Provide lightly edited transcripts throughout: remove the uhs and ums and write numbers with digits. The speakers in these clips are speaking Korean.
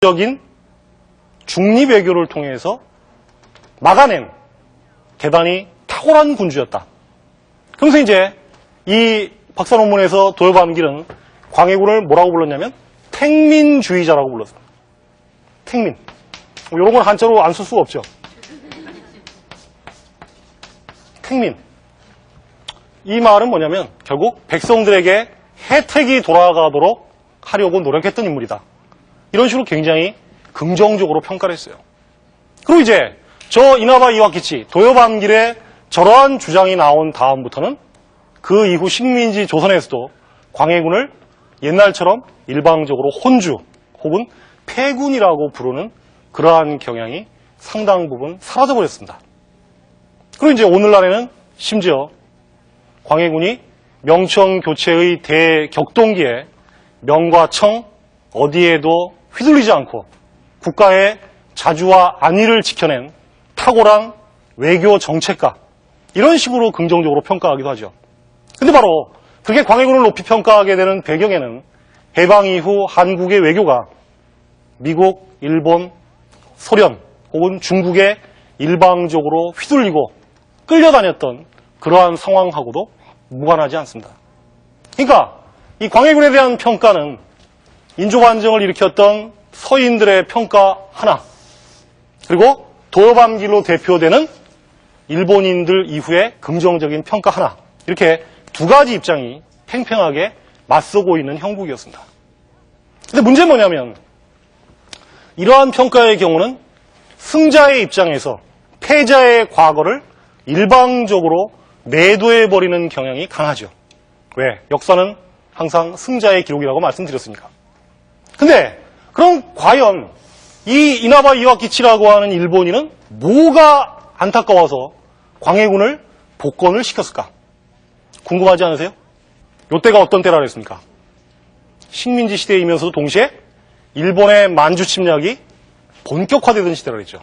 적인 중립외교를 통해서 막아낸 대단히 탁월한 군주였다. 그러면서 이제 이 박사 논문에서 도요반길은 광해군을 뭐라고 불렀냐면 택민주의자라고 불렀습니다. 택민. 이런 건 한자로 안 쓸 수가 없죠. 택민. 이 말은 뭐냐면 결국 백성들에게 혜택이 돌아가도록 하려고 노력했던 인물이다. 이런 식으로 굉장히 긍정적으로 평가를 했어요. 그리고 이제 저 이나바 이와키치, 도요반길의 저러한 주장이 나온 다음부터는 그 이후 식민지 조선에서도 광해군을 옛날처럼 일방적으로 혼주 혹은 패군이라고 부르는 그러한 경향이 상당 부분 사라져버렸습니다. 그리고 이제 오늘날에는 심지어 광해군이 명청 교체의 대격동기에 명과 청 어디에도 휘둘리지 않고 국가의 자주와 안위를 지켜낸 탁월한 외교 정책가, 이런 식으로 긍정적으로 평가하기도 하죠. 근데 바로 그렇게 광해군을 높이 평가하게 되는 배경에는 해방 이후 한국의 외교가 미국, 일본, 소련 혹은 중국에 일방적으로 휘둘리고 끌려다녔던 그러한 상황하고도 무관하지 않습니다. 그러니까 이 광해군에 대한 평가는 인조반정을 일으켰던 서인들의 평가 하나, 그리고 도요반길로 대표되는 일본인들 이후의 긍정적인 평가 하나, 이렇게 두 가지 입장이 팽팽하게 맞서고 있는 형국이었습니다. 근데 문제는 뭐냐면 이러한 평가의 경우는 승자의 입장에서 패자의 과거를 일방적으로 내도해버리는 경향이 강하죠. 왜? 역사는 항상 승자의 기록이라고 말씀드렸으니까. 근데 그럼 과연 이 이나바 이와키치라고 하는 일본인은 뭐가 안타까워서 광해군을 복권을 시켰을까? 궁금하지 않으세요? 이때가 어떤 때라 그랬습니까? 식민지 시대이면서도 동시에 일본의 만주 침략이 본격화되던 시대라 그랬죠.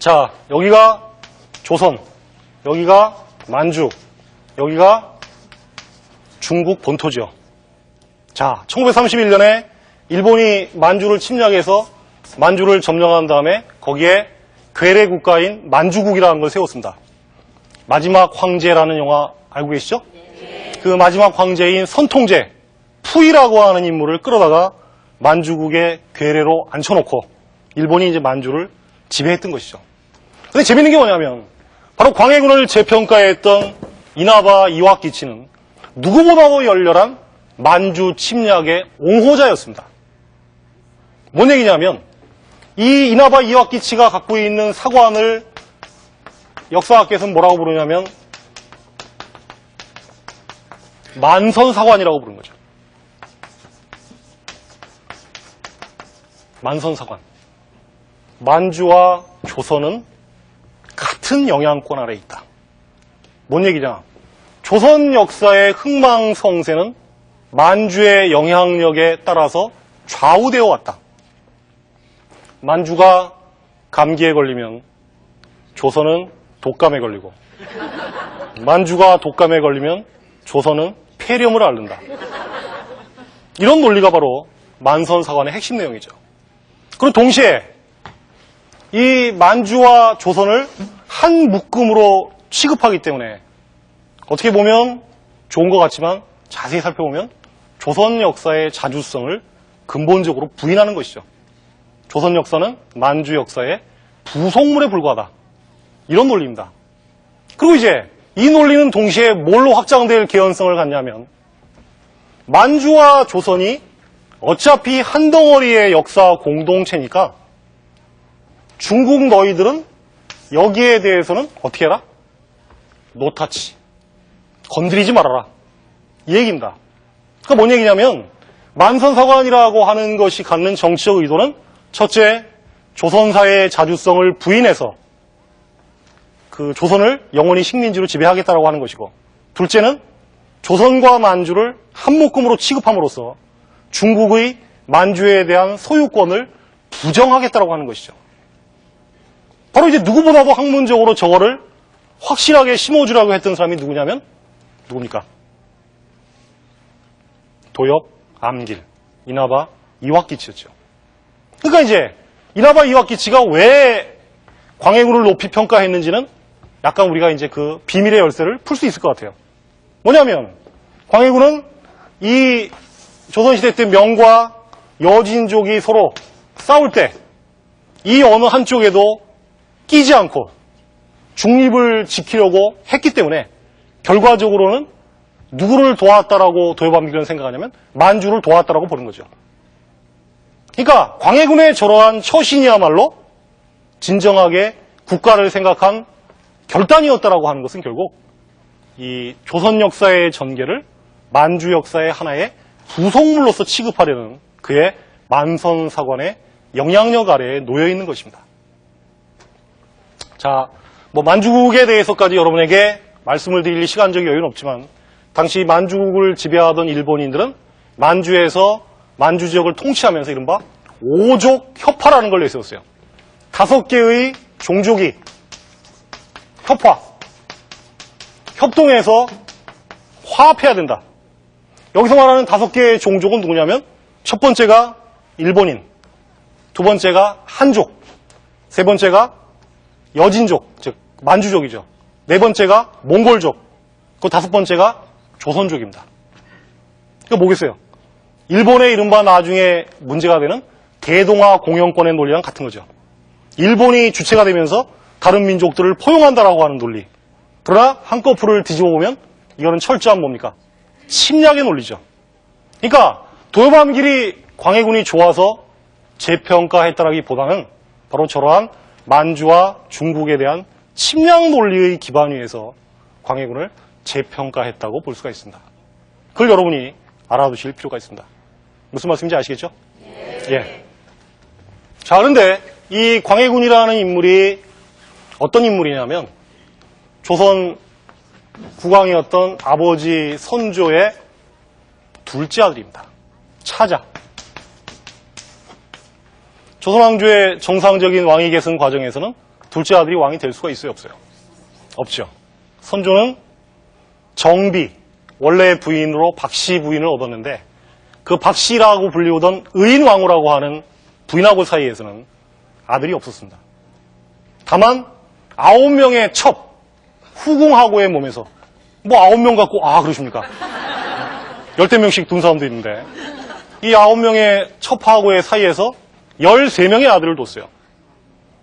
자, 여기가 조선, 여기가 만주, 여기가 중국 본토죠. 자, 1931년에 일본이 만주를 침략해서 만주를 점령한 다음에 거기에 괴뢰 국가인 만주국이라는 걸 세웠습니다. 마지막 황제라는 영화 알고 계시죠? 네. 그 마지막 황제인 선통제, 푸이라고 하는 인물을 끌어다가 만주국의 괴뢰로 앉혀놓고 일본이 이제 만주를 지배했던 것이죠. 근데 재밌는 게 뭐냐면 바로 광해군을 재평가했던 이나바 이와키치는 누구보다도 열렬한 만주 침략의 옹호자였습니다. 뭔 얘기냐면 이 이나바 이와키치가 갖고 있는 사관을 역사학계에서는 뭐라고 부르냐면 만선사관이라고 부르는 거죠. 만선사관. 만주와 조선은 같은 영향권 아래에 있다. 뭔 얘기냐? 조선 역사의 흥망성쇠는 만주의 영향력에 따라서 좌우되어 왔다. 만주가 감기에 걸리면 조선은 독감에 걸리고, 만주가 독감에 걸리면 조선은 폐렴을 앓는다. 이런 논리가 바로 만선사관의 핵심 내용이죠. 그리고 동시에 이 만주와 조선을 한 묶음으로 취급하기 때문에 어떻게 보면 좋은 것 같지만 자세히 살펴보면 조선 역사의 자주성을 근본적으로 부인하는 것이죠. 조선 역사는 만주 역사의 부속물에 불과하다. 이런 논리입니다. 그리고 이제 이 논리는 동시에 뭘로 확장될 개연성을 갖냐면 만주와 조선이 어차피 한 덩어리의 역사 공동체니까 중국 너희들은 여기에 대해서는 어떻게 해라? 노타치. 건드리지 말아라. 이 얘기입니다. 그러니까 뭔 얘기냐면 만선사관이라고 하는 것이 갖는 정치적 의도는 첫째, 조선사의 자주성을 부인해서 그 조선을 영원히 식민지로 지배하겠다라고 하는 것이고, 둘째는 조선과 만주를 한 묶음으로 취급함으로써 중국의 만주에 대한 소유권을 부정하겠다라고 하는 것이죠. 바로 이제 누구보다도 학문적으로 저거를 확실하게 심어주라고 했던 사람이 누구냐면 누굽니까? 도엽 암길, 이나바, 이왁기치였죠. 그러니까 이제 이나바, 이왁기치가 왜 광해군을 높이 평가했는지는 약간 우리가 이제 그 비밀의 열쇠를 풀 수 있을 것 같아요. 뭐냐면 광해군은 이 조선시대 때 명과 여진족이 서로 싸울 때 이 어느 한쪽에도 끼지 않고 중립을 지키려고 했기 때문에 결과적으로는 누구를 도왔다라고 도요반기는 생각하냐면 만주를 도왔다라고 보는 거죠. 그러니까 광해군의 저러한 처신이야말로 진정하게 국가를 생각한 결단이었다라고 하는 것은 결국 이 조선 역사의 전개를 만주 역사의 하나의 구성물로서 취급하려는 그의 만선사관의 영향력 아래에 놓여 있는 것입니다. 자, 뭐 만주국에 대해서까지 여러분에게 말씀을 드릴 시간적 여유는 없지만 당시 만주국을 지배하던 일본인들은 만주에서 만주 지역을 통치하면서 이른바 오족 협화라는 걸 내세웠어요. 5개의 종족이 협동해서 화합해야 된다. 여기서 말하는 5개의 종족은 누구냐면 첫 번째가 일본인, 두 번째가 한족, 세 번째가 여진족, 즉 만주족이죠. 네 번째가 몽골족, 그 다섯 번째가 조선족입니다. 그게 뭐겠어요? 일본의 이른바 나중에 문제가 되는 대동아 공영권의 논리랑 같은 거죠. 일본이 주체가 되면서 다른 민족들을 포용한다라고 하는 논리. 그러나 한꺼풀을 뒤집어 보면 이거는 철저한 뭡니까? 침략의 논리죠. 그러니까 도요밤길이 광해군이 좋아서 재평가했다라기보다는 바로 저러한 만주와 중국에 대한 침략 논리의 기반 위에서 광해군을 재평가했다고 볼 수가 있습니다. 그걸 여러분이 알아두실 필요가 있습니다. 무슨 말씀인지 아시겠죠? 예. 자, 그런데 이 광해군이라는 인물이 어떤 인물이냐면 조선 국왕이었던 아버지 선조의 둘째 아들입니다. 차자. 조선 왕조의 정상적인 왕위 계승 과정에서는 둘째 아들이 왕이 될 수가 있어요, 없어요? 없죠. 선조는 정비, 원래의 부인으로 박씨 부인을 얻었는데 그 박씨라고 불리우던 의인왕후라고 하는 부인하고 사이에서는 아들이 없었습니다. 다만 9명의 첩, 후궁하고의 몸에서 뭐 9명 갖고 그러십니까? 10명씩 둔 사람도 있는데 이 9명의 첩하고의 사이에서 13명의 아들을 뒀어요.